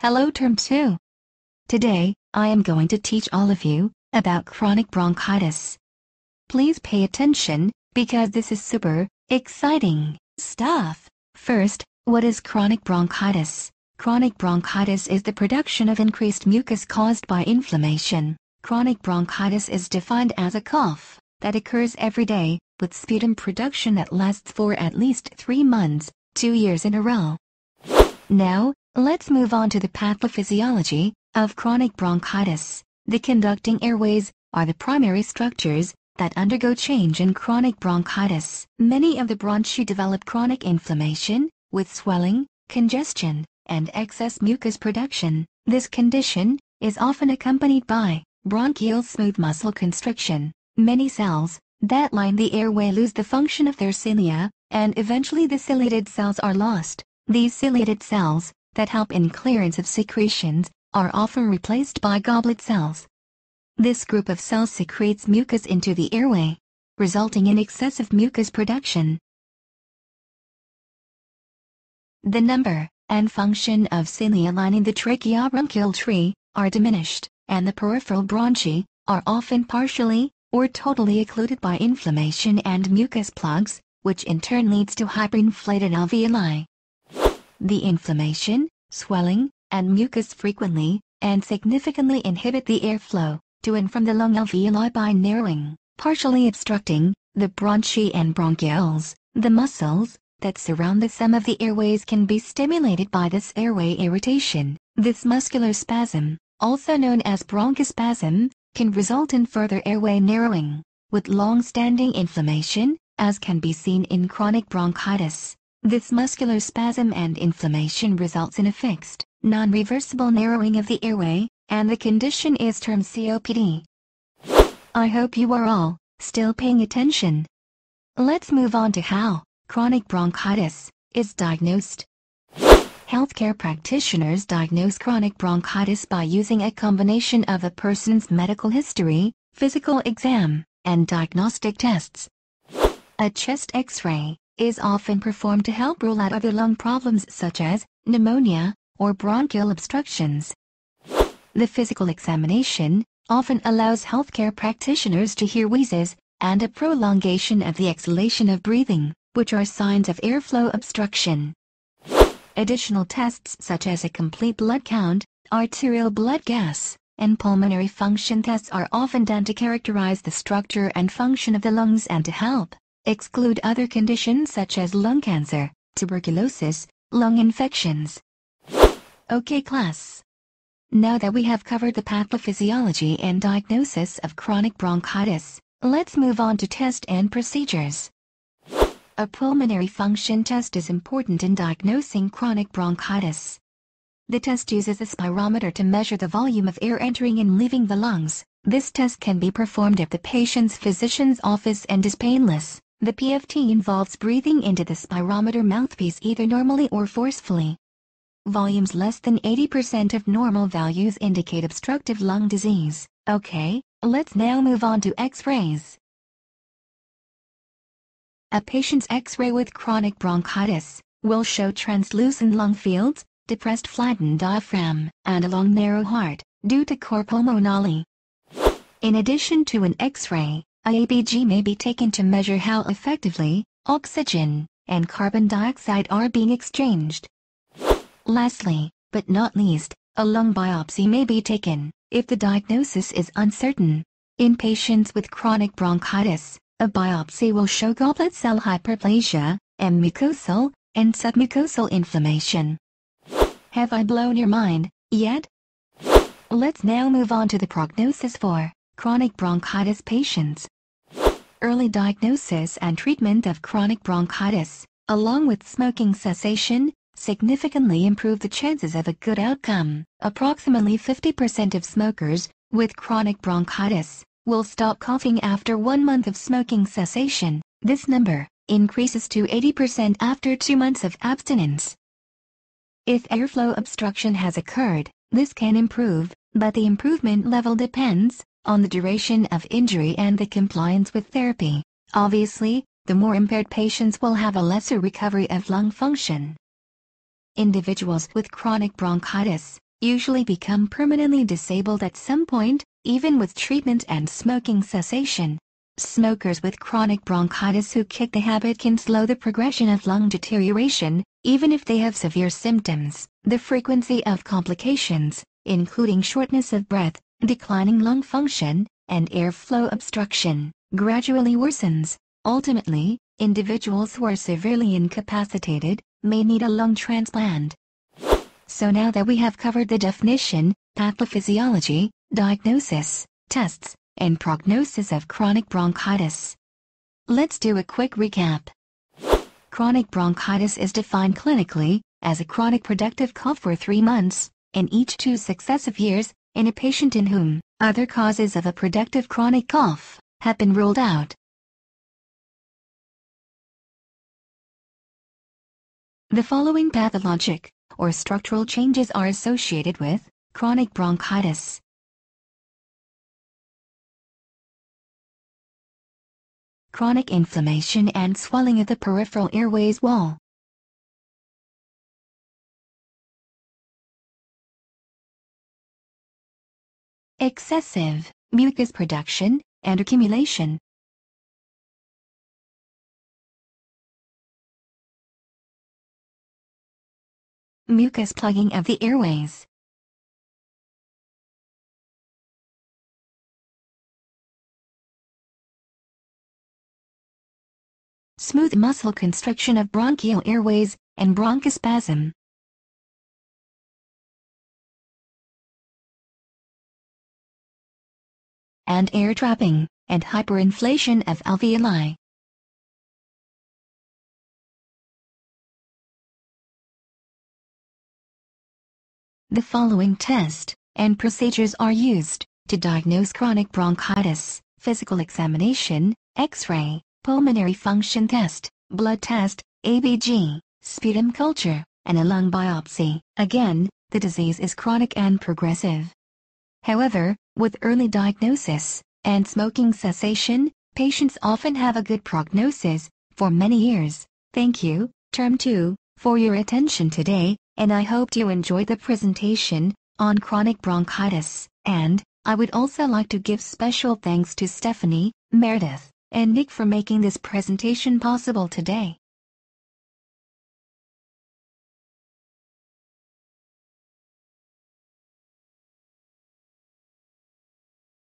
Hello Term 2. Today, I am going to teach all of you about chronic bronchitis. Please pay attention, because this is super exciting stuff. First, what is chronic bronchitis? Chronic bronchitis is the production of increased mucus caused by inflammation. Chronic bronchitis is defined as a cough that occurs every day, with sputum production that lasts for at least 3 months, 2 years in a row. Now, let's move on to the pathophysiology of chronic bronchitis. The conducting airways are the primary structures that undergo change in chronic bronchitis. Many of the bronchi develop chronic inflammation, with swelling, congestion, and excess mucus production. This condition is often accompanied by bronchial smooth muscle constriction. Many cells that line the airway lose the function of their cilia, and eventually the ciliated cells are lost. These ciliated cells, that help in clearance of secretions, are often replaced by goblet cells. This group of cells secretes mucus into the airway, resulting in excessive mucus production. The number and function of cilia lining the tracheobronchial tree are diminished, and the peripheral bronchi are often partially or totally occluded by inflammation and mucus plugs, which in turn leads to hyperinflated alveoli. The inflammation, swelling, and mucus frequently and significantly inhibit the airflow to and from the lung alveoli by narrowing, partially obstructing, the bronchi and bronchioles. The muscles that surround the stem of the airways can be stimulated by this airway irritation. This muscular spasm, also known as bronchospasm, can result in further airway narrowing, with long-standing inflammation, as can be seen in chronic bronchitis. This muscular spasm and inflammation results in a fixed, non-reversible narrowing of the airway, and the condition is termed COPD. I hope you are all still paying attention. Let's move on to how chronic bronchitis is diagnosed. Healthcare practitioners diagnose chronic bronchitis by using a combination of a person's medical history, physical exam, and diagnostic tests. A chest X-ray is often performed to help rule out other lung problems such as pneumonia or bronchial obstructions. The physical examination often allows healthcare practitioners to hear wheezes and a prolongation of the exhalation of breathing, which are signs of airflow obstruction. Additional tests such as a complete blood count, arterial blood gas, and pulmonary function tests are often done to characterize the structure and function of the lungs and to help exclude other conditions such as lung cancer, tuberculosis, lung infections. Okay class. Now that we have covered the pathophysiology and diagnosis of chronic bronchitis, let's move on to test and procedures. A pulmonary function test is important in diagnosing chronic bronchitis. The test uses a spirometer to measure the volume of air entering and leaving the lungs. This test can be performed at the patient's physician's office and is painless. The PFT involves breathing into the spirometer mouthpiece either normally or forcefully. Volumes less than 80% of normal values indicate obstructive lung disease. Okay, let's now move on to X-rays. A patient's X-ray with chronic bronchitis will show translucent lung fields, depressed flattened diaphragm, and a long narrow heart, due to cor pulmonale. In addition to an X-ray, a ABG may be taken to measure how effectively oxygen and carbon dioxide are being exchanged. Lastly, but not least, a lung biopsy may be taken if the diagnosis is uncertain. In patients with chronic bronchitis, a biopsy will show goblet cell hyperplasia, and mucosal and submucosal inflammation. Have I blown your mind yet? Let's now move on to the prognosis for chronic bronchitis patients. Early diagnosis and treatment of chronic bronchitis, along with smoking cessation, significantly improve the chances of a good outcome. Approximately 50% of smokers with chronic bronchitis will stop coughing after 1 month of smoking cessation. This number increases to 80% after 2 months of abstinence. If airflow obstruction has occurred, this can improve, but the improvement level depends on the duration of injury and the compliance with therapy. Obviously, the more impaired patients will have a lesser recovery of lung function. Individuals with chronic bronchitis usually become permanently disabled at some point, even with treatment and smoking cessation. Smokers with chronic bronchitis who kick the habit can slow the progression of lung deterioration, even if they have severe symptoms. The frequency of complications, including shortness of breath, declining lung function, and airflow obstruction, gradually worsens. Ultimately, individuals who are severely incapacitated may need a lung transplant. So now that we have covered the definition, pathophysiology, diagnosis, tests, and prognosis of chronic bronchitis, let's do a quick recap. Chronic bronchitis is defined clinically as a chronic productive cough for 3 months, in each 2 successive years, in a patient in whom other causes of a productive chronic cough have been ruled out. The following pathologic or structural changes are associated with chronic bronchitis. Chronic inflammation and swelling of the peripheral airways wall. Excessive mucus production and accumulation. Mucus plugging of the airways. Smooth muscle constriction of bronchial airways and bronchospasm. And air trapping and hyperinflation of alveoli. The following test and procedures are used to diagnose chronic bronchitis: physical examination, X-ray, pulmonary function test, blood test, ABG, sputum culture, and a lung biopsy. Again, the disease is chronic and progressive. However, with early diagnosis and smoking cessation, patients often have a good prognosis for many years. Thank you, Term 2, for your attention today, and I hope you enjoyed the presentation on chronic bronchitis. And I would also like to give special thanks to Stephanie, Meredith, and Nick for making this presentation possible today.